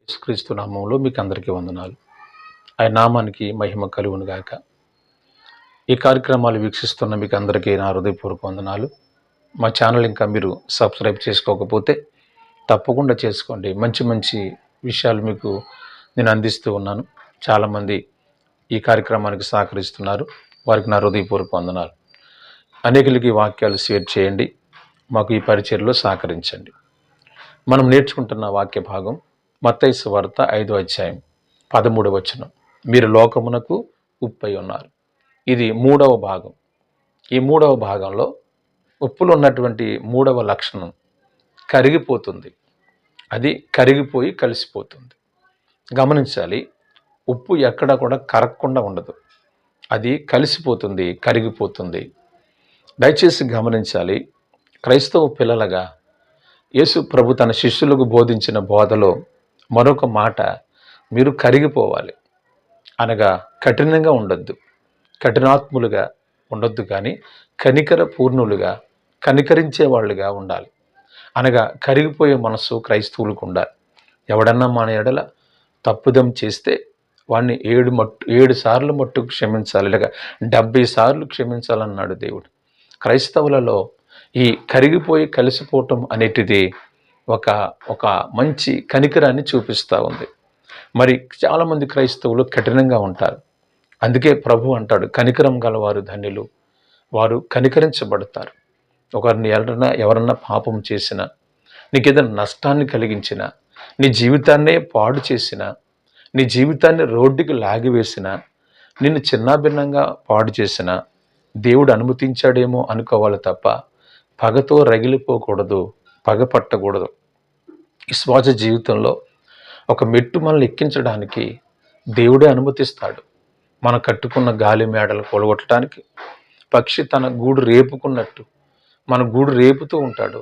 యేసుక్రీస్తు నామంలో మీకు అందరికీ వందనాలు. ఆయన నామానికి మహిమ కలుగును గాక. ఈ కార్యక్రమాలు వీక్షిస్తున్న మీకు అందరికీ నా హృదయపూర్వక వందనాలు. మా ఛానల్ ఇంకా మీరు సబ్స్క్రైబ్ చేసుకోకపోతే తప్పకుండా చేసుకోండి. మంచి మంచి విషయాలు మీకు నేను అందిస్తూ ఉన్నాను. చాలామంది ఈ కార్యక్రమానికి సహకరిస్తున్నారు. వారికి నా హృదయపూర్వక వందనాలు. అనేకులకి వాక్యాలు షేర్ చేయండి. మాకు ఈ పరిచర్యలో సహకరించండి. మనం నేర్చుకుంటున్న వాక్య భాగం మత్తయి సువార్త 5వ అధ్యాయం 13వ వచనం. మీరు లోకమునకు ఉప్పై ఉన్నారు. ఇది 3వ భాగం. ఈ 3వ భాగంలో ఉప్పులో ఉన్నటువంటి 3వ లక్షణం కరిగిపోతుంది. అది కరిగిపోయి కలిసిపోతుంది. గమనించాలి, ఉప్పు ఎక్కడ కూడా కరగకుండా ఉండదు. అది కలిసిపోతుంది, కరిగిపోతుంది. దయచేసి గమనించాలి, క్రైస్తవ పిల్లలుగా యేసు ప్రభు తన శిష్యులకు బోధించిన బోధలో మరొక మాట, మీరు కరిగిపోవాలి. అనగా కఠినంగా ఉండొద్దు, కఠినాత్ములుగా ఉండొద్దు, కానీ కనికర పూర్ణులుగా, కనికరించే వాళ్ళుగా ఉండాలి. అనగా కరిగిపోయే మనస్సు క్రైస్తవులకు ఉండాలి. ఎవడన్నా మన ఎడల తప్పుదం చేస్తే వాడిని 7 సార్లు మట్టుకు క్షమించాలి, లేక 70 సార్లు క్షమించాలన్నాడు దేవుడు. క్రైస్తవులలో ఈ కరిగిపోయి కలిసిపోవటం అనేటిది ఒక మంచి కనికరాన్ని చూపిస్తూ ఉంది. మరి చాలామంది క్రైస్తవులు కఠినంగా ఉంటారు. అందుకే ప్రభు అంటాడు, కనికరం గలవారు ధన్యులు, వారు కనికరించబడతారు. ఒకరిని ఎవరన్నా పాపం చేసినా, నీకు ఏదైనా నష్టాన్ని కలిగించినా, నీ జీవితాన్నే పాడు చేసినా, నీ జీవితాన్ని రోడ్డుకి లాగివేసినా, నిన్ను చిన్నాభిన్నంగా పాడు చేసినా దేవుడు అనుమతించాడేమో అనుకోవాలి తప్ప పగతో రగిలిపోకూడదు, పగ పట్టకూడదు. విశ్వాస జీవితంలో ఒక మెట్టు మనల్ని ఎక్కించడానికి దేవుడే అనుమతిస్తాడు. మనం కట్టుకున్న గాలి మేడలు కొలగొట్టడానికి పక్షి తన గూడు రేపుకున్నట్టు మన గూడు రేపుతూ ఉంటాడు.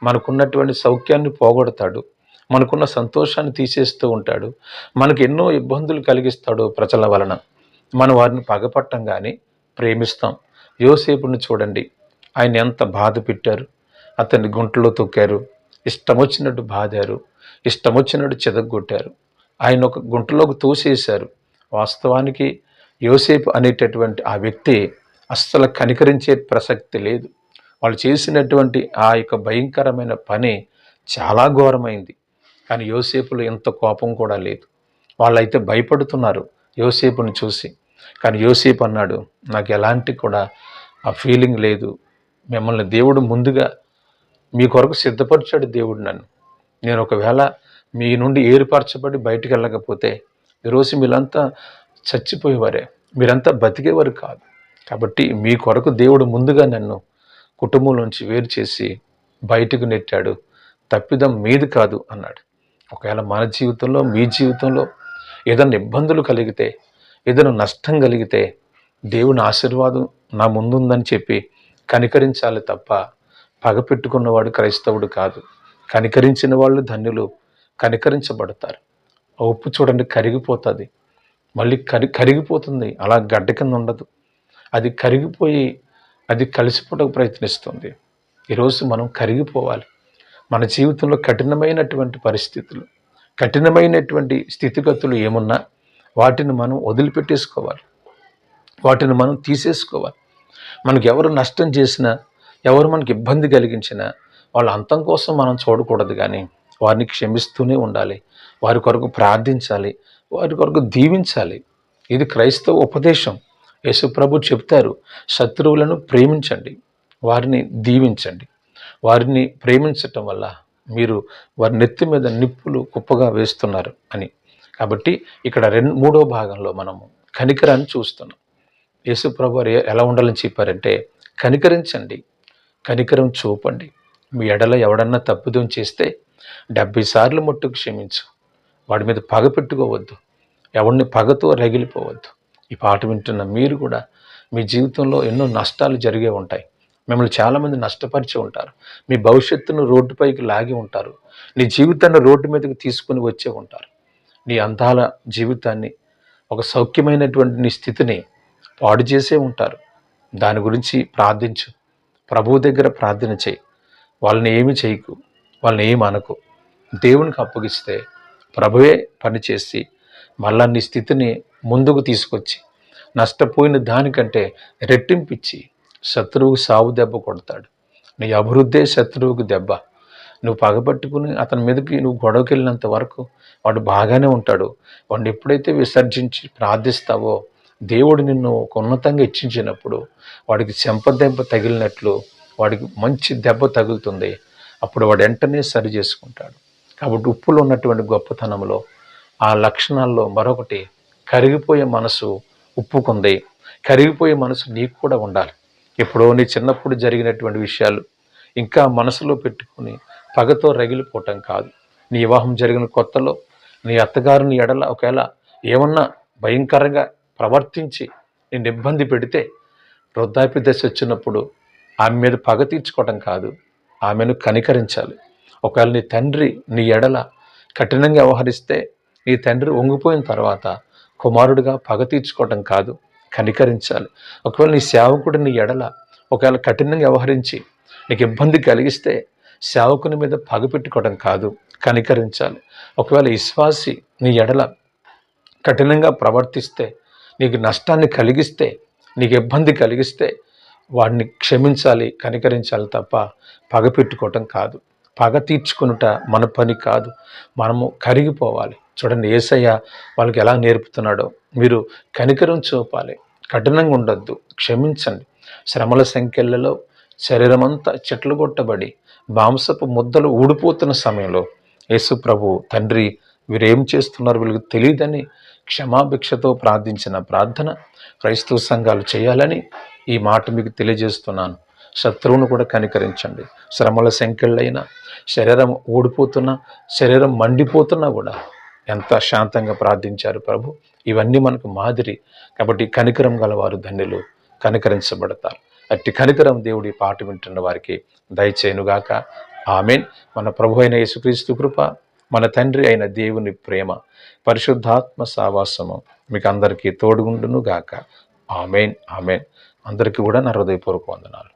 మనకున్నటువంటి సౌఖ్యాన్ని పోగొడతాడు, మనకున్న సంతోషాన్ని తీసేస్తూ ఉంటాడు, మనకు ఎన్నో ఇబ్బందులు కలిగిస్తాడు ప్రజల వలన. మనం వారిని పగపట్టం కానీ ప్రేమిస్తాం. యోసేపుని చూడండి, ఆయన ఎంత బాధ పెట్టారు. అతన్ని గుంటలో తొక్కారు, ఇష్టం వచ్చినట్టు బాధారు, ఇష్టం వచ్చినట్టు చెదగొట్టారు, ఆయన ఒక గుంటలోకి తోసేశారు. వాస్తవానికి యోసేపు అనేటటువంటి ఆ వ్యక్తి అస్సలు కనికరించే ప్రసక్తి లేదు. వాళ్ళు చేసినటువంటి ఆ యొక్క భయంకరమైన పని చాలా ఘోరమైంది. కానీ యోసేపులో ఎంత కోపం కూడా లేదు. వాళ్ళైతే భయపడుతున్నారు యోసేపుని చూసి. కానీ యోసేపు అన్నాడు, నాకు ఎలాంటి కూడా ఆ ఫీలింగ్ లేదు. మిమ్మల్ని దేవుడు ముందుగా మీ కొరకు సిద్ధపరిచాడు. దేవుడు నేను ఒకవేళ మీ నుండి ఏర్పరచబడి బయటికి వెళ్ళకపోతే ఈరోజు మీరంతా చచ్చిపోయేవారే, మీరంతా బతికేవారు కాదు. కాబట్టి మీ కొరకు దేవుడు ముందుగా నన్ను కుటుంబంలోంచి వేరు చేసి బయటకు నెట్టాడు, తప్పిదం మీది కాదు అన్నాడు. ఒకవేళ మన జీవితంలో, మీ జీవితంలో ఏదైనా ఇబ్బందులు కలిగితే, ఏదైనా నష్టం కలిగితే దేవుని ఆశీర్వాదం నా ముందుందని చెప్పి కనికరించాలి తప్ప పగ పెట్టుకున్నవాడు క్రైస్తవుడు కాదు. కనికరించిన వాళ్ళు ధన్యులు, కనికరించబడతారు. ఆ ఉప్పు చూడండి కరిగిపోతుంది, మళ్ళీ కరిగిపోతుంది, అలా గడ్డ కింద ఉండదు. అది కరిగిపోయి అది కలిసిపోవడానికి ప్రయత్నిస్తుంది. ఈరోజు మనం కరిగిపోవాలి. మన జీవితంలో కఠినమైనటువంటి పరిస్థితులు, కఠినమైనటువంటి స్థితిగతులు ఏమున్నా వాటిని మనం వదిలిపెట్టేసుకోవాలి, వాటిని మనం తీసేసుకోవాలి. మనకు ఎవరు నష్టం చేసినా, ఎవరు మనకి ఇబ్బంది కలిగించినా వాళ్ళ అంతం కోసం మనం చూడకూడదు, కానీ వారిని క్షమిస్తూనే ఉండాలి, వారి కొరకు ప్రార్థించాలి, వారి కొరకు దీవించాలి. ఇది క్రైస్తవ ఉపదేశం. యేసు ప్రభు చెప్తారు, శత్రువులను ప్రేమించండి, వారిని దీవించండి. వారిని ప్రేమించటం వల్ల మీరు వారి నెత్తి మీద నిప్పులు కుప్పగా వేస్తున్నారు అని. కాబట్టి ఇక్కడ 3వ భాగంలో మనము కనికరాన్ని చూస్తున్నాం. యేసు ప్రభు ఎలా ఉండాలని చెప్పారంటే, కనికరించండి, కనికరం చూపండి. మీ ఎడల ఎవడన్నా తప్పుదం చేస్తే 70 సార్లు మట్టుకు క్షమించు. వాడి మీద పగ పెట్టుకోవద్దు, ఎవరిని పగతో రగిలిపోవద్దు. ఈ పాట వింటున్న మీరు కూడా మీ జీవితంలో ఎన్నో నష్టాలు జరిగే ఉంటాయి. మిమ్మల్ని చాలామంది నష్టపరిచి ఉంటారు. మీ భవిష్యత్తును రోడ్డుపైకి లాగి ఉంటారు. నీ జీవితాన్ని రోడ్డు మీదకి తీసుకుని వచ్చే ఉంటారు. నీ అందాల జీవితాన్ని, ఒక సౌఖ్యమైనటువంటి నీ స్థితిని పాడు చేసే ఉంటారు. దాని గురించి ప్రార్థించు, ప్రభువు దగ్గర ప్రార్థన చేయి. వాళ్ళని ఏమి చేయకు, వాళ్ళని ఏమి అనకు. దేవునికి అప్పగిస్తే ప్రభువే పనిచేసి మళ్ళా నీ స్థితిని ముందుకు తీసుకొచ్చి నష్టపోయిన దానికంటే రెట్టింపిచ్చి శత్రువుకు సావు దెబ్బ కొడతాడు. నీ అభివృద్ధే శత్రువుకు దెబ్బ. నువ్వు పగబట్టుకుని అతని మీదకి నువ్వు గొడవకి వెళ్ళినంత వరకు వాడు బాగానే ఉంటాడు. వాడిని ఎప్పుడైతే విసర్జించి ప్రార్థిస్తావో దేవుడు నిన్ను ఒక ఉన్నతంగా హెచ్చించినప్పుడు వాడికి చెంపదెబ్బ తగిలినట్లు వాడికి మంచి దెబ్బ తగులుతుంది. అప్పుడు వాడు వెంటనే సరి చేసుకుంటాడు. కాబట్టి ఉప్పులో ఉన్నటువంటి గొప్పతనంలో ఆ లక్షణాల్లో మరొకటి కరిగిపోయే మనసు ఉప్పుకుంది. కరిగిపోయే మనసు నీకు కూడా ఉండాలి. ఎప్పుడో నీ చిన్నప్పుడు జరిగినటువంటి విషయాలు ఇంకా మనసులో పెట్టుకుని పగతో రగిలిపోవటం కాదు. నీ వివాహం జరిగిన కొత్తలో నీ అత్తగారిని ఎడల ఒకవేళ ఏమన్నా భయంకరంగా ప్రవర్తించి నిన్ను ఇబ్బంది పెడితే వృద్ధాప్య దశ వచ్చినప్పుడు ఆమె మీద పగ తీర్చుకోవటం కాదు, ఆమెను కనికరించాలి. ఒకవేళ నీ తండ్రి నీ ఎడల కఠినంగా వ్యవహరిస్తే నీ తండ్రి వంగిపోయిన తర్వాత కుమారుడిగా పగ తీర్చుకోవటం కాదు, కనికరించాలి. ఒకవేళ నీ సేవకుడు నీ ఎడల ఒకవేళ కఠినంగా వ్యవహరించి నీకు ఇబ్బంది కలిగిస్తే సేవకుని మీద పగ పెట్టుకోవడం కాదు, కనికరించాలి. ఒకవేళ విశ్వాసి నీ ఎడల కఠినంగా ప్రవర్తిస్తే నీకు నష్టాన్ని కలిగిస్తే నీకు ఇబ్బంది కలిగిస్తే వాడిని క్షమించాలి, కనికరించాలి తప్ప పగ పెట్టుకోవటం కాదు. పగ తీర్చుకునుట మన పని కాదు, మనము కరిగిపోవాలి. చూడండి యేసయ్య వాళ్ళకి ఎలా నేర్పుతున్నాడో, మీరు కనికరం చూపాలి, కఠినంగా ఉండొద్దు, క్షమించండి. శ్రమల సంఖ్యలలో శరీరం అంతా చెట్లు కొట్టబడి మాంసపు ముద్దలు ఊడిపోతున్న సమయంలో యేసు ప్రభు తండ్రి వీరేం చేస్తున్నారు వీళ్ళకి తెలియదని క్షమాభిక్షతో ప్రార్థించిన ప్రార్థన క్రైస్తవ సంఘాలు చేయాలని ఈ మాట మీకు తెలియజేస్తున్నాను. శత్రువును కూడా కనికరించండి. శ్రమల సంఖ్యలైనా శరీరం ఊడిపోతున్నా శరీరం మండిపోతున్నా కూడా ఎంత శాంతంగా ప్రార్థించారు ప్రభు. ఇవన్నీ మనకు మాదిరి. కాబట్టి కనికరం గలవారు ధన్యులు, కనికరించబడతారు. అట్టి కనికరం దేవుడి పాట వింటున్న వారికి దయచేయునుగాక. ఆమేన్. మన ప్రభు అయిన యేసుక్రీస్తు కృప, మన తండ్రి అయిన దేవుని ప్రేమ, పరిశుద్ధాత్మ సావాసము మీకు అందరికీ తోడుగుండును గాక. ఆమేన్. ఆమేన్. అందరికీ కూడా నా హృదయపూర్వక వందనాలు.